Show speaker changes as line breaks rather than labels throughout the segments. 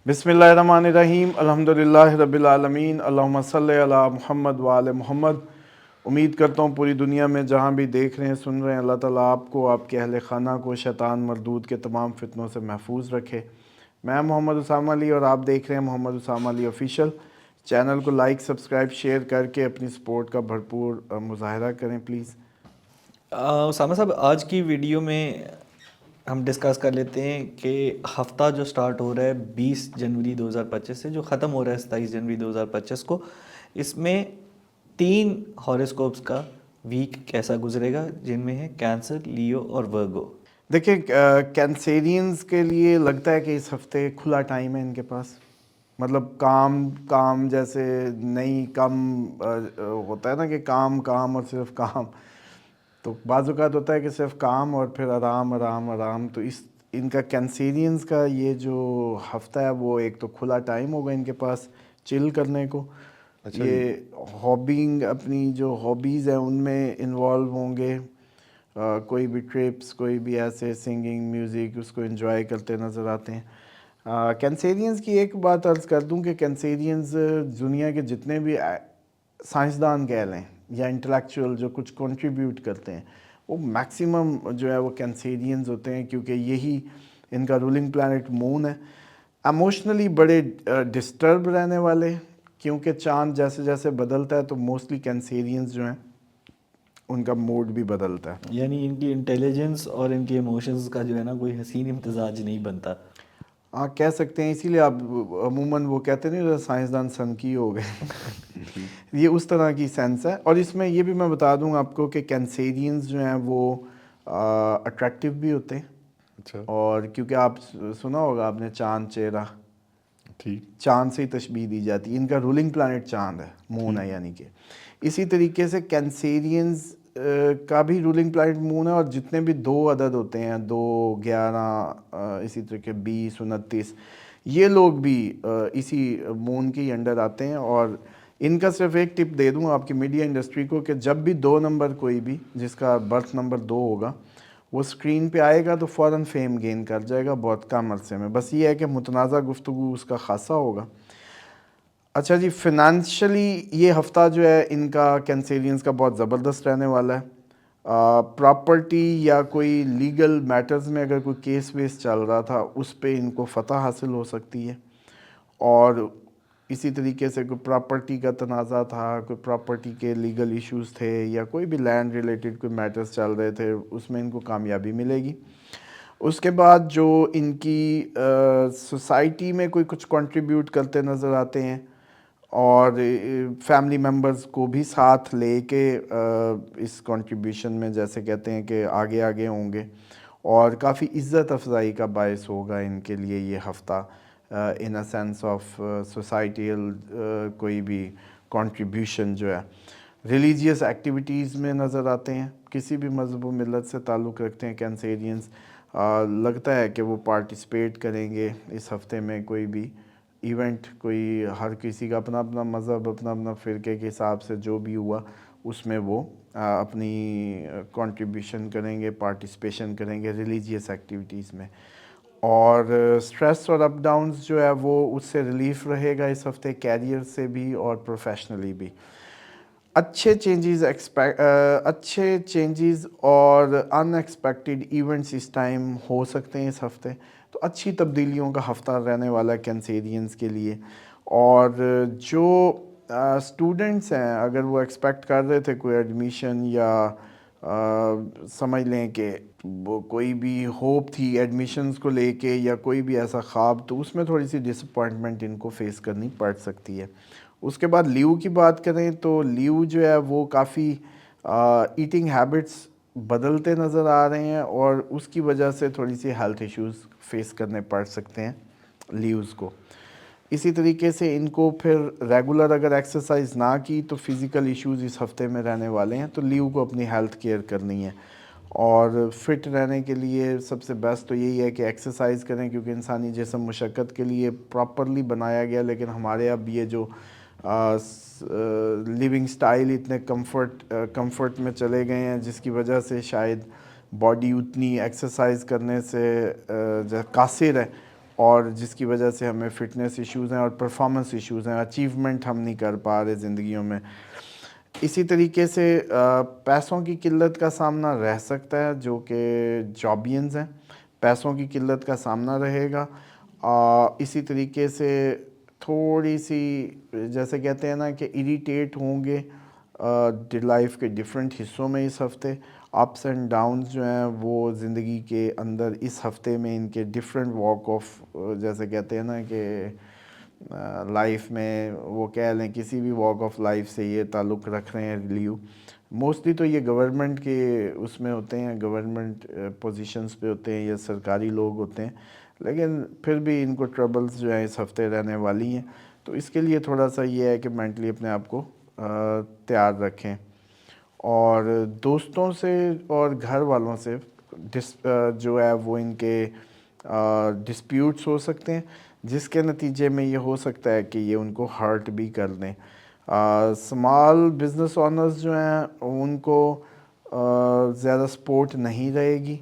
बिस्मिल्लाहिर्रहमानिर्रहीम अल्हम्दुलिल्लाहि रब्बिल आलमीन अल्लाहुम्मा सल्लि अला मुहम्मद व आले मुहम्मद। उम्मीद करता हूँ पूरी दुनिया में जहाँ भी देख रहे हैं सुन रहे हैं अल्लाह ताला आपको, आपके अहले खाना को शैतान मरदूद के तमाम फितनों से महफूज रखे। मैं मोहम्मद उसामा अली और आप देख रहे हैं मोहम्मद उसामा अली ऑफिशियल। चैनल को लाइक सब्सक्राइब शेयर करके अपनी सपोर्ट का भरपूर मुजाहरा करें प्लीज़।
उसामा साहब, आज की वीडियो में हम डिस्कस कर लेते हैं कि हफ़्ता जो स्टार्ट हो रहा है 20 जनवरी 2025 से, जो ख़त्म हो रहा है 27 जनवरी 2025 को, इसमें 3 हॉरोस्कोप्स का वीक कैसा गुजरेगा, जिनमें है कैंसर, लियो और वर्गो।
देखिए, कैंसेरियंस के लिए लगता है कि इस हफ्ते खुला टाइम है इनके पास। मतलब काम काम जैसे नहीं कम होता है ना कि काम काम और सिर्फ काम, तो बाज़ औक़ात होता है कि सिर्फ काम और फिर आराम आराम आराम। तो इस इनका कैंसेरियंस का ये जो हफ़्ता है वो एक तो खुला टाइम होगा इनके पास चिल करने को।
अच्छा
ये
जी।
हॉबिंग अपनी जो हॉबीज़ हैं उनमें इन्वॉल्व होंगे। कोई भी ट्रिप्स, कोई भी ऐसे सिंगिंग म्यूज़िक उसको एंजॉय करते नज़र आते हैं। कैंसेरियंस की एक बात अर्ज़ कर दूं कि कैंसेरियंस दुनिया के जितने भी साइंसदान कह लें या इंटेलेक्चुअल जो कुछ कंट्रीब्यूट करते हैं वो मैक्सिमम जो है वो कैंसेरियंस होते हैं, क्योंकि यही इनका रूलिंग प्लैनेट मून है। इमोशनली बड़े डिस्टर्ब रहने वाले, क्योंकि चांद जैसे जैसे बदलता है तो मोस्टली कैंसेरियंस जो हैं उनका मूड भी बदलता है।
यानी इनकी इंटेलिजेंस और इनके इमोशंस का जो है ना कोई हसीन इम्तजाज नहीं बनता।
हाँ, कह सकते हैं। इसीलिए आप अमूमन वो कहते नहीं साइंसदान सनकी हो गए
जी।
ये उस तरह की सेंस है। और इसमें ये भी मैं बता दूं आपको कि कैंसेरियंस जो हैं वो अट्रैक्टिव भी होते हैं।
अच्छा।
और क्योंकि आप सुना होगा आपने चांद चेहरा,
ठीक
चांद से ही तशबीह दी जाती है। इनका रूलिंग प्लैनेट चांद है, मून है यानी कि। इसी तरीके से कैंसेरियंस का भी रूलिंग प्लैनेट मून है। और जितने भी 2 अदद होते हैं, 2, 11, इसी तरीके 20, 29, ये लोग भी इसी मून के अंडर आते हैं। और इनका सिर्फ एक टिप दे दूं आपकी मीडिया इंडस्ट्री को कि जब भी 2 नंबर कोई भी जिसका बर्थ नंबर 2 होगा वो स्क्रीन पे आएगा तो फ़ौरन फेम गेन कर जाएगा बहुत कम अरसे में। बस ये है कि मुतनाज़ा गुफ्तगू उसका खासा होगा। अच्छा जी, फिनंशियली ये हफ़्ता जो है इनका कैंसेरियंस का बहुत ज़बरदस्त रहने वाला है। प्रॉपर्टी या कोई लीगल मैटर्स में अगर कोई केस वेस चल रहा था उस पे इनको फ़तह हासिल हो सकती है। और इसी तरीके से कोई प्रॉपर्टी का तनाज़ा था, कोई प्रॉपर्टी के लीगल इश्यूज़ थे या कोई भी लैंड रिलेटेड कोई मैटर्स चल रहे थे, उसमें इनको कामयाबी मिलेगी। उसके बाद जो इनकी सोसाइटी में कोई कुछ कंट्रीब्यूट करते नज़र आते हैं और फैमिली मेम्बर्स को भी साथ लेके इस कंट्रीब्यूशन में जैसे कहते हैं कि आगे आगे होंगे। और काफ़ी इज़्ज़त अफजाई का बायस होगा इनके लिए ये हफ़्ता, इन अ सेंस ऑफ सोसाइटियल कोई भी कंट्रीब्यूशन जो है। रिलीजियस एक्टिविटीज़ में नज़र आते हैं, किसी भी मज़हब व मिलत से ताल्लुक़ रखते हैं कैंसेरियंस, लगता है कि वो पार्टिसिपेट करेंगे इस हफ़्ते में कोई भी इवेंट। कोई हर किसी का अपना अपना मज़हब, अपना अपना फ़िरके के हिसाब से जो भी हुआ उसमें वो अपनी कंट्रीब्यूशन करेंगे, पार्टिसिपेशन करेंगे रिलीजियस एक्टिविटीज़ में। और स्ट्रेस और अप डाउन्स जो है वो उससे रिलीफ रहेगा इस हफ़्ते, कैरियर से भी और प्रोफेशनली भी। अच्छे चेंजेस और अनएक्सपेक्टेड इवेंट्स इस टाइम हो सकते हैं इस हफ़्ते। तो अच्छी तब्दीलियों का हफ़्ता रहने वाला है कैंसेरियंस के लिए। और जो स्टूडेंट्स हैं अगर वो एक्सपेक्ट कर रहे थे कोई एडमिशन या समझ लें कि वो कोई भी होप थी एडमिशन्स को लेके या कोई भी ऐसा ख्वाब, तो उसमें थोड़ी सी डिसअपॉइंटमेंट इनको फेस करनी पड़ सकती है। उसके बाद लीव की बात करें तो लीव जो है वो काफ़ी ईटिंग हैबिट्स बदलते नज़र आ रहे हैं और उसकी वजह से थोड़ी सी हेल्थ इश्यूज़ फेस करने पड़ सकते हैं लीव्स को। इसी तरीके से इनको फिर रेगुलर अगर एक्सरसाइज ना की तो फिज़िकल इश्यूज़ इस हफ़्ते में रहने वाले हैं। तो लीव को अपनी हेल्थ केयर करनी है। और फिट रहने के लिए सबसे बेस्ट तो यही है कि एक्सरसाइज करें, क्योंकि इंसानी जिस्म मुशक्क़त के लिए प्रॉपरली बनाया गया। लेकिन हमारे अब ये जो लिविंग स्टाइल इतने कंफर्ट में चले गए हैं जिसकी वजह से शायद बॉडी उतनी एक्सरसाइज करने से कासिर है। اور جس کی وجہ سے ہمیں فٹنس ایشوز ہیں اور پرفارمنس ایشوز ہیں, اچیومنٹ ہم نہیں کر پا رہے زندگیوں میں. اسی طریقے سے پیسوں کی قلت کا سامنا رہ سکتا ہے, جو کہ جابینز ہیں, پیسوں کی قلت کا سامنا رہے گا. اسی طریقے سے تھوڑی سی جیسے کہتے ہیں نا کہ اریٹیٹ ہوں گے لائف کے ڈفرینٹ حصوں میں اس ہفتے. اپس اینڈ ڈاؤنز جو ہیں وہ زندگی کے اندر اس ہفتے میں ان کے ڈفرینٹ واک آف, جیسے کہتے ہیں نا کہ لائف میں وہ کہہ لیں کسی بھی واک آف لائف سے یہ تعلق رکھ رہے ہیں لیو. موسٹلی تو یہ گورنمنٹ کے اس میں ہوتے ہیں, گورنمنٹ پوزیشنز پہ ہوتے ہیں یا سرکاری لوگ ہوتے ہیں, لیکن پھر بھی ان کو ٹربلز جو ہیں اس ہفتے رہنے والی ہیں. تو اس کے لیے تھوڑا سا یہ ہے کہ مینٹلی اپنے آپ کو تیار رکھیں, اور دوستوں سے اور گھر والوں سے جو ہے وہ ان کے ڈسپیوٹس ہو سکتے ہیں, جس کے نتیجے میں یہ ہو سکتا ہے کہ یہ ان کو ہرٹ بھی کر دیں. اسمال بزنس اونرز جو ہیں ان کو زیادہ سپورٹ نہیں رہے گی.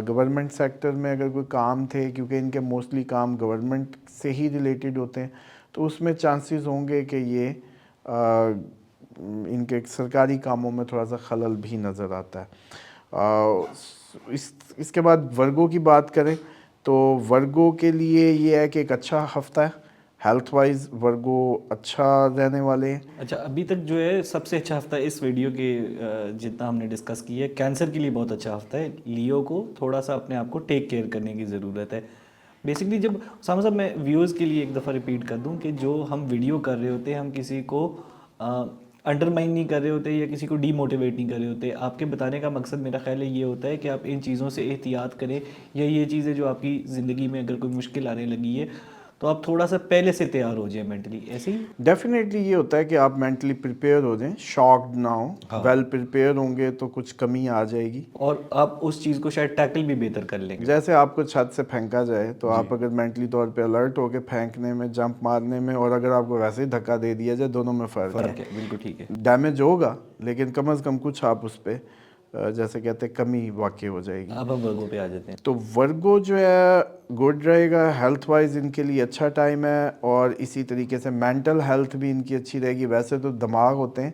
گورنمنٹ سیکٹر میں اگر کوئی کام تھے, کیونکہ ان کے موسٹلی کام گورنمنٹ سے ہی ریلیٹڈ ہوتے ہیں, تو اس میں چانسز ہوں گے کہ یہ ان کے سرکاری کاموں میں تھوڑا سا خلل بھی نظر آتا ہے. اس کے بعد ورگو کی بات کریں تو ورگو کے لیے یہ ہے کہ ایک اچھا ہفتہ ہے, ہیلتھ وائز ورگو اچھا رہنے والے ہیں.
اچھا, ابھی تک جو ہے سب سے اچھا ہفتہ اس ویڈیو کے جتنا ہم نے ڈسکس کیا ہے, کینسر کے لیے بہت اچھا ہفتہ ہے. لیو کو تھوڑا سا اپنے آپ کو ٹیک کیئر کرنے کی ضرورت ہے. بیسکلی جب اسامہ صاحب میں ویورز کے لیے ایک دفعہ ریپیٹ کر دوں کہ جو ہم ویڈیو کر رہے ہوتے ہیں, ہم کسی کو انڈرمائن نہیں کر رہے ہوتے یا کسی کو ڈی موٹیویٹ نہیں کر رہے ہوتے. آپ کے بتانے کا مقصد میرا خیال ہے یہ ہوتا ہے کہ آپ ان چیزوں سے احتیاط کریں, یا یہ چیزیں جو آپ کی زندگی میں اگر کوئی مشکل آنے لگی ہے تو آپ تھوڑا سا پہلے سے تیار ہو جائیں مینٹلی. ایسے ہی
ڈیفینیٹلی یہ ہوتا ہے کہ آپ مینٹلی پریپیئر ہو جائیں, شاکڈ نہ ہوں. ویل پریپیئر ہوں گے تو کچھ کمی آ جائے گی,
اور آپ اس چیز کو شاید ٹیکل بھی بہتر کر لیں گے.
جیسے آپ کو چھت سے پھینکا جائے تو آپ اگر مینٹلی طور پہ الرٹ ہو کے پھینکنے میں, جمپ مارنے میں, اور اگر آپ کو ویسے ہی دھکا دے دیا جائے, دونوں میں فرق ہے.
بالکل ٹھیک ہے,
ڈیمیج ہوگا لیکن کم از کم کچھ آپ اس پہ جیسے کہتے ہیں کمی واقع ہو جائے گی.
اب ہم ورگو پہ آ جاتے ہیں.
تو ورگو جو ہے گڈ رہے گا, ہیلتھ وائز ان کے لیے اچھا ٹائم ہے, اور اسی طریقے سے مینٹل ہیلتھ بھی ان کی اچھی رہے گی. ویسے تو دماغ ہوتے ہیں,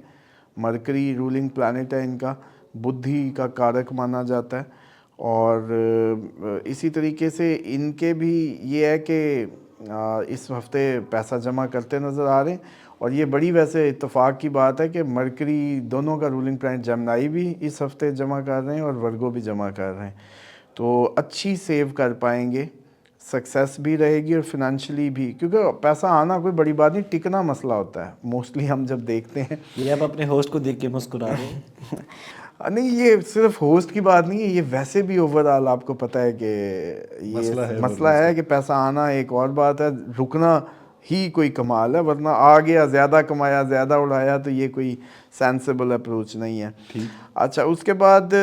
مرکری رولنگ پلانٹ ہے ان کا, بدھی کا کارک مانا جاتا ہے. اور اسی طریقے سے ان کے بھی یہ ہے کہ اس ہفتے پیسہ جمع کرتے نظر آ رہے ہیں, اور یہ بڑی ویسے اتفاق کی بات ہے کہ مرکری دونوں کا رولنگ پلانٹ جمنائی بھی اس ہفتے جمع کر رہے ہیں اور ورگو بھی جمع کر رہے ہیں. تو اچھی سیو کر پائیں گے, سکسیس بھی رہے گی اور فنانشلی بھی, کیونکہ پیسہ آنا کوئی بڑی بات نہیں, ٹکنا مسئلہ ہوتا ہے موسٹلی ہم جب دیکھتے ہیں.
یہ آپ اپنے ہوسٹ کو دیکھ کے مسکرا رہے ہیں.
نہیں, یہ صرف ہوسٹ کی بات نہیں ہے, یہ ویسے بھی اوور آل آپ کو پتہ ہے کہ یہ مسئلہ ہے کہ پیسہ آنا ایک اور بات ہے, رکنا ہی کوئی کمال ہے, ورنہ آ گیا, زیادہ کمایا, زیادہ اڑایا, تو یہ کوئی سینسیبل اپروچ نہیں ہے. اچھا, اس کے بعد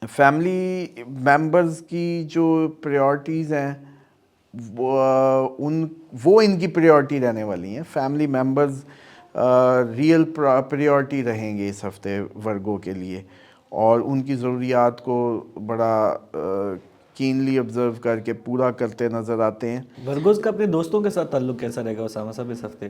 فیملی ممبرز کی جو پریورٹیز ہیں وہ ان کی پریورٹی رہنے والی ہیں. فیملی ممبرز ریئل پریورٹی رہیں گے اس ہفتے ورگو کے لیے, اور ان کی ضروریات کو بڑا کینلی آبزرو کر کے پورا کرتے نظر آتے ہیں.
ورگوز کا اپنے دوستوں کے ساتھ تعلق کیسا رہے گا اسامہ صاحب اس ہفتے؟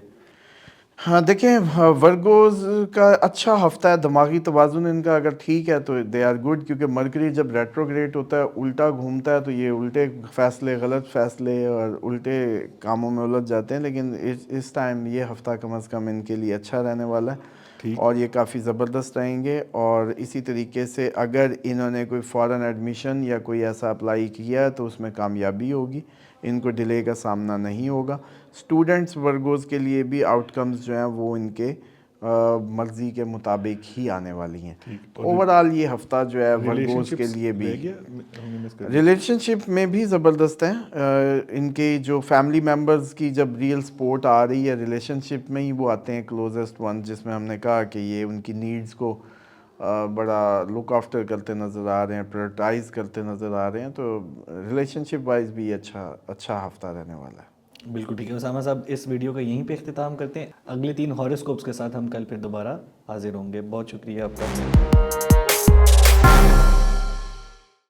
ہاں دیکھیں, ورگوز کا اچھا ہفتہ ہے. دماغی توازن ان کا اگر ٹھیک ہے تو دے آر گڈ, کیونکہ مرکری جب ریٹروگریڈ ہوتا ہے, الٹا گھومتا ہے, تو یہ الٹے فیصلے, غلط فیصلے اور الٹے کاموں میں الجھ جاتے ہیں. لیکن اس ٹائم یہ ہفتہ کم از کم ان کے لیے اچھا رہنے والا ہے, اور یہ کافی زبردست رہیں گے. اور اسی طریقے سے اگر انہوں نے کوئی فارن ایڈمیشن یا کوئی ایسا اپلائی کیا تو اس میں کامیابی ہوگی, ان کو ڈیلے کا سامنا نہیں ہوگا. اسٹوڈنٹس ورگوز کے لیے بھی آؤٹ کمز جو ہیں وہ ان کے مرضی کے مطابق ہی آنے والی ہیں. اوور آل یہ ہفتہ جو ہے ورگوز کے لیے بھی ریلیشن شپ میں بھی زبردست ہیں. ان کے جو فیملی ممبرز کی جب ریئل سپورٹ آ رہی ہے ریلیشن شپ میں ہی, وہ آتے ہیں کلوزسٹ ون, جس میں ہم نے کہا کہ یہ ان کی نیڈز کو بڑا لک آفٹر کرتے نظر آ رہے ہیں, پریورٹائز کرتے نظر آ رہے ہیں. تو ریلیشن شپ وائز بھی اچھا ہفتہ رہنے والا ہے.
بالکل ٹھیک ہے اسامہ صاحب, اس ویڈیو کا یہیں پہ اختتام کرتے ہیں. اگلے 3 ہاروسکوپس کے ساتھ ہم کل پھر دوبارہ حاضر ہوں گے. بہت شکریہ آپ کا.